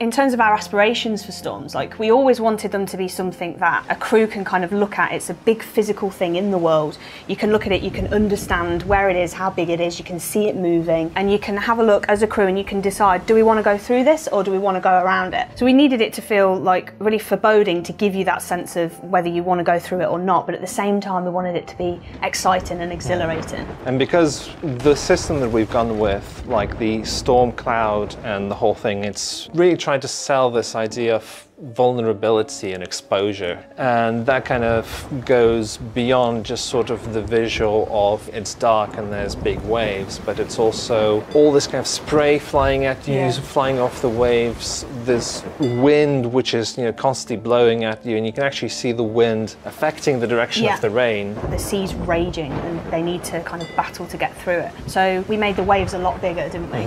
In terms of our aspirations for storms, like we always wanted them to be something that a crew can kind of look at. It's a big physical thing in the world. You can look at it, you can understand where it is, how big it is, you can see it moving, and you can have a look as a crew and you can decide, do we want to go through this or do we want to go around it? So we needed it to feel like really foreboding, to give you that sense of whether you want to go through it or not, but at the same time we wanted it to be exciting and exhilarating. And because the system that we've gone with, like the storm cloud and the whole thing, it's really trying to sell this idea of vulnerability and exposure, and that kind of goes beyond just sort of the visual of it's dark and there's big waves, but it's also all this kind of spray flying at you, flying off the waves, this wind which is constantly blowing at you, and you can actually see the wind affecting the direction of the rain. The sea's raging and they need to kind of battle to get through it. So we made the waves a lot bigger, didn't we,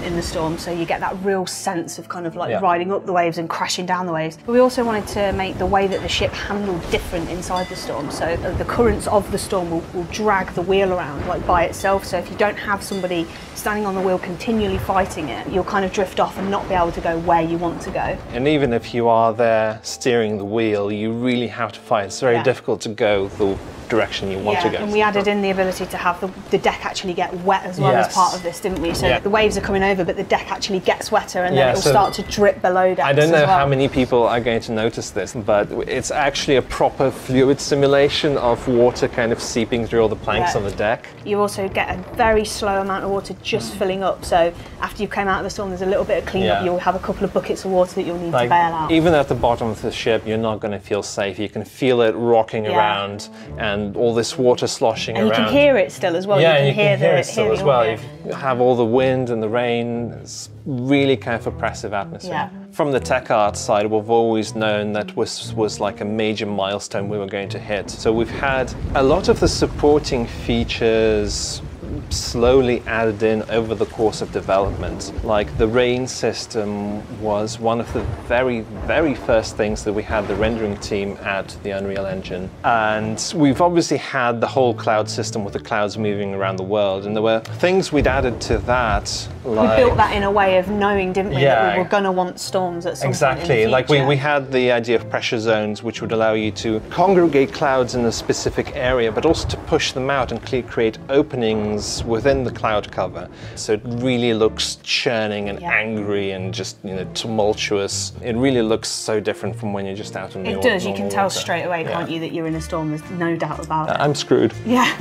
in the storm, so you get that real sense of kind of like riding up the waves and crashing down the waves. But we also wanted to make the way that the ship handled different inside the storm. So the currents of the storm will drag the wheel around like by itself. So if you don't have somebody standing on the wheel continually fighting it, you'll kind of drift off and not be able to go where you want to go. And even if you are there steering the wheel, you really have to fight. It's very difficult to go the direction you want to go. And we added in the ability to have the deck actually get wet as well as part of this, didn't we? So the waves are coming over, but the deck actually gets wetter, and then it'll start to drip below decks. I don't know how many people are going to notice this, but it's actually a proper fluid simulation of water kind of seeping through all the planks on the deck. You also get a very slow amount of water just filling up, so after you came out of the storm there's a little bit of cleanup. You'll have a couple of buckets of water that you'll need to bail out. Even at the bottom of the ship you're not going to feel safe. You can feel it rocking around and all this water sloshing around. And you can hear it still as well. Yeah, you can hear it still as well. You have all the wind and the rain. It's really kind of oppressive atmosphere. From the tech art side, we've always known that was like a major milestone we were going to hit. So we've had a lot of the supporting features slowly added in over the course of development. Like the rain system was one of the very, very first things that we had the rendering team add to the Unreal Engine. And we've obviously had the whole cloud system with the clouds moving around the world, and there were things we'd added to that. Like, we built that in a way of knowing, didn't we, that we were going to want storms at some point in the future. Like we had the idea of pressure zones, which would allow you to congregate clouds in a specific area, but also to push them out and create openings within the cloud cover. So it really looks churning and angry and just tumultuous. It really looks so different from when you're just out in the water. It does, you can tell straight away, can't you, that you're in a storm, there's no doubt about it. I'm screwed. Yeah.